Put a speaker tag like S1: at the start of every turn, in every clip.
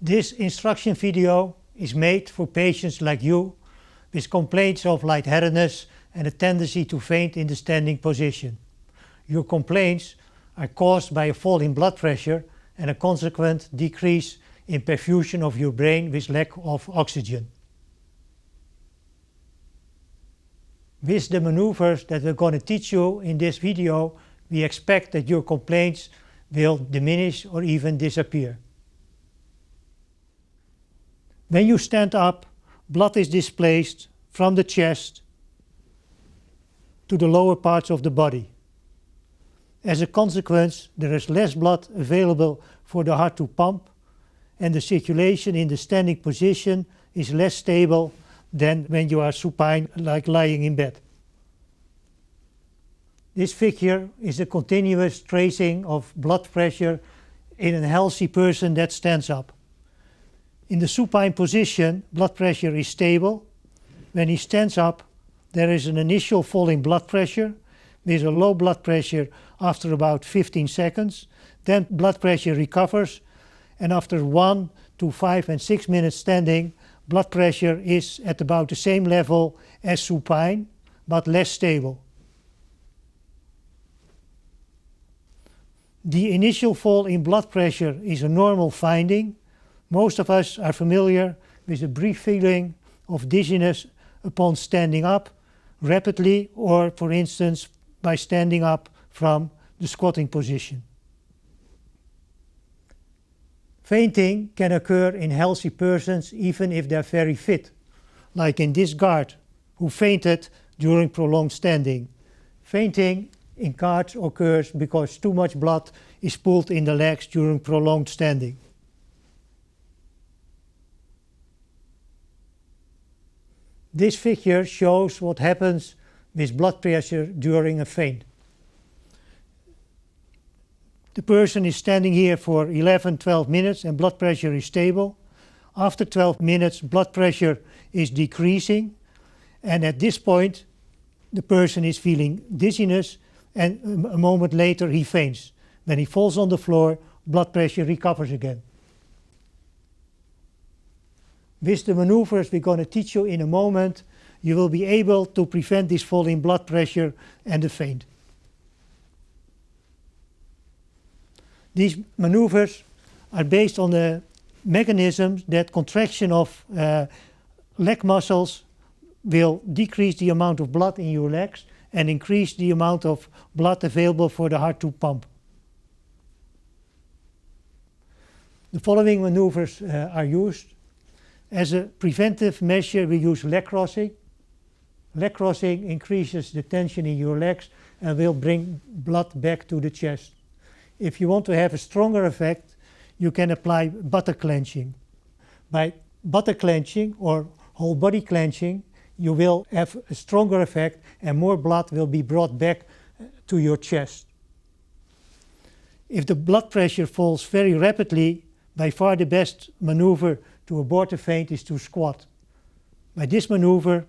S1: This instruction video is made for patients like you with complaints of lightheadedness and a tendency to faint in the standing position. Your complaints are caused by a fall in blood pressure and a consequent decrease in perfusion of your brain with lack of oxygen. With the maneuvers that we're going to teach you in this video, we expect that your complaints will diminish or even disappear. When you stand up, blood is displaced from the chest to the lower parts of the body. As a consequence, there is less blood available for the heart to pump, and the circulation in the standing position is less stable than when you are supine, like lying in bed. This figure is a continuous tracing of blood pressure in a healthy person that stands up. In the supine position, blood pressure is stable. When he stands up, there is an initial fall in blood pressure with a low blood pressure after about 15 seconds. Then blood pressure recovers, and after 1 to 5 and 6 minutes standing, blood pressure is at about the same level as supine, but less stable. The initial fall in blood pressure is a normal finding. Most of us are familiar with a brief feeling of dizziness upon standing up rapidly, or for instance by standing up from the squatting position. Fainting can occur in healthy persons even if they're very fit, like in this guard who fainted during prolonged standing. Fainting in guards occurs because too much blood is pulled in the legs during prolonged standing. This figure shows what happens with blood pressure during a faint. The person is standing here for 11-12 minutes and blood pressure is stable. After 12 minutes, blood pressure is decreasing, and at this point the person is feeling dizziness, and a moment later he faints. When he falls on the floor, blood pressure recovers again. With the maneuvers we're going to teach you in a moment, you will be able to prevent this fall in blood pressure and the faint. These maneuvers are based on the mechanisms that contraction of leg muscles will decrease the amount of blood in your legs and increase the amount of blood available for the heart to pump. The following maneuvers are used. As a preventive measure, we use leg crossing. Leg crossing increases the tension in your legs and will bring blood back to the chest. If you want to have a stronger effect, you can apply butter clenching. By butter clenching or whole body clenching, you will have a stronger effect and more blood will be brought back to your chest. If the blood pressure falls very rapidly, by far the best maneuver to abort a faint is to squat. By this maneuver,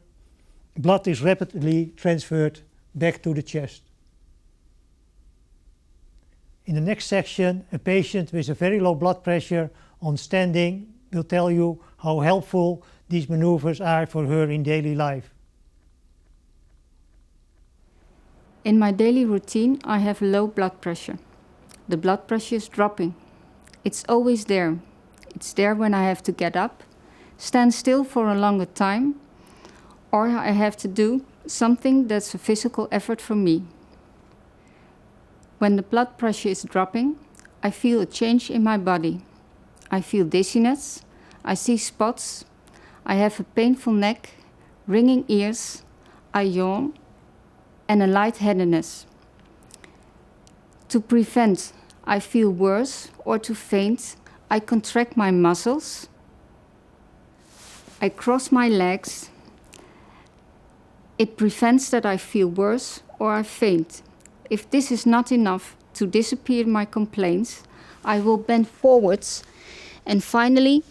S1: blood is rapidly transferred back to the chest. In the next section, a patient with a very low blood pressure on standing will tell you how helpful these maneuvers are for her in daily life.
S2: In my daily routine, I have low blood pressure. The blood pressure is dropping. It's always there. It's there when I have to get up, stand still for a longer time, or I have to do something that's a physical effort for me. When the blood pressure is dropping, I feel a change in my body. I feel dizziness, I see spots, I have a painful neck, ringing ears, I yawn, and a lightheadedness. To prevent I feel worse or to faint, I contract my muscles, I cross my legs. It prevents that I feel worse or I faint. If this is not enough to disappear my complaints, I will bend forwards and finally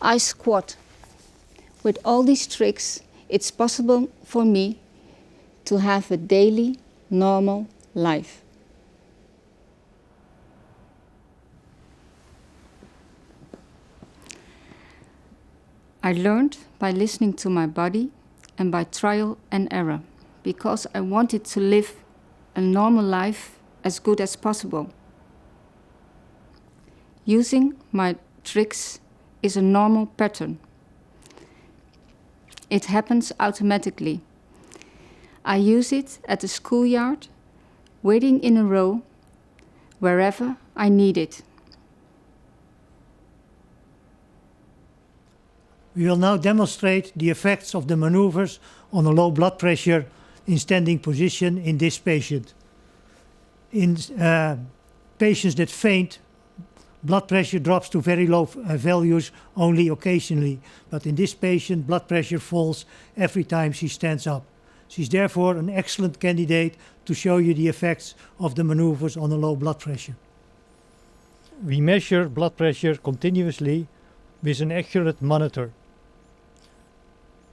S2: I squat. With all these tricks, it's possible for me to have a daily, normal life. I learned by listening to my body and by trial and error, because I wanted to live a normal life as good as possible. Using my tricks is a normal pattern. It happens automatically. I use it at the schoolyard, waiting in a row, wherever I need it.
S1: We will now demonstrate the effects of the maneuvers on a low blood pressure in standing position in this patient. In patients that faint, blood pressure drops to very low values only occasionally, but in this patient, blood pressure falls every time she stands up. She's therefore an excellent candidate to show you the effects of the maneuvers on a low blood pressure. We measure blood pressure continuously with an accurate monitor.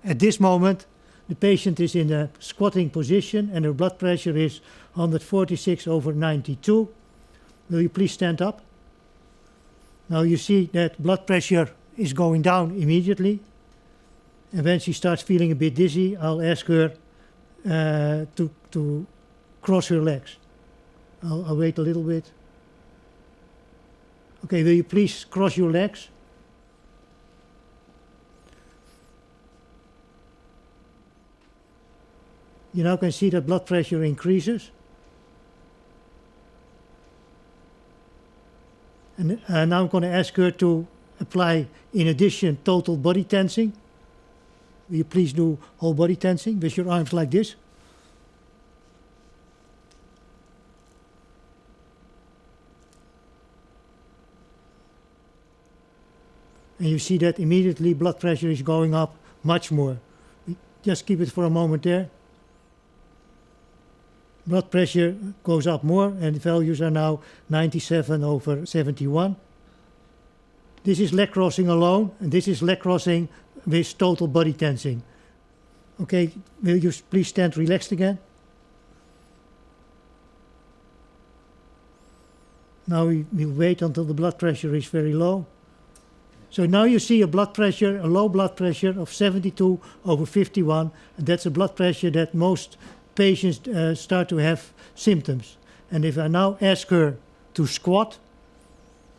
S1: At this moment, the patient is in a squatting position and her blood pressure is 146/92. Will you please stand up? Now you see that blood pressure is going down immediately. And when she starts feeling a bit dizzy, I'll ask her to cross her legs. I'll wait a little bit. Okay, will you please cross your legs? You now can see that blood pressure increases. And now I'm going to ask her to apply, in addition, total body tensing. Will you please do whole body tensing with your arms like this? And you see that immediately blood pressure is going up much more. Just keep it for a moment there. Blood pressure goes up more and the values are now 97/71. This is leg crossing alone and this is leg crossing with total body tensing. Okay, will you please stand relaxed again? Now we'll wait until the blood pressure is very low. So now you see a low blood pressure of 72/51, and that's a blood pressure that most patients start to have symptoms. And if I now ask her to squat,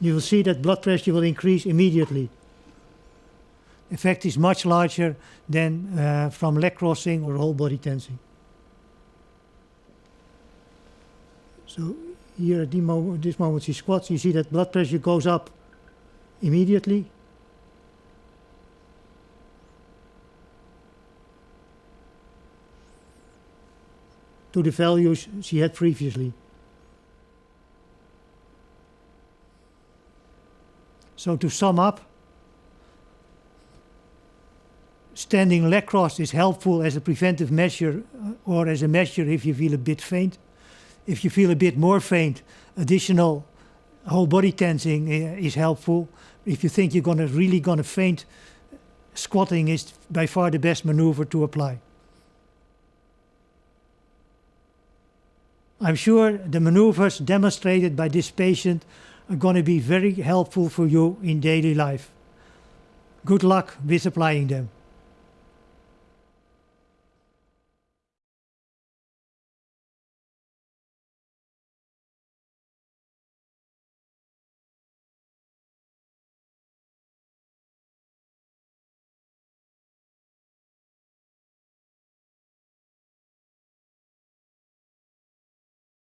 S1: you will see that blood pressure will increase immediately. The effect is much larger than from leg crossing or whole body tensing. So here at this moment she squats, you see that blood pressure goes up immediately. To the values she had previously. So to sum up, standing leg crossed is helpful as a preventive measure or as a measure if you feel a bit faint. If you feel a bit more faint, additional whole body tensing is helpful. If you think you're really gonna faint, squatting is by far the best maneuver to apply. I'm sure the maneuvers demonstrated by this patient are going to be very helpful for you in daily life. Good luck with applying them.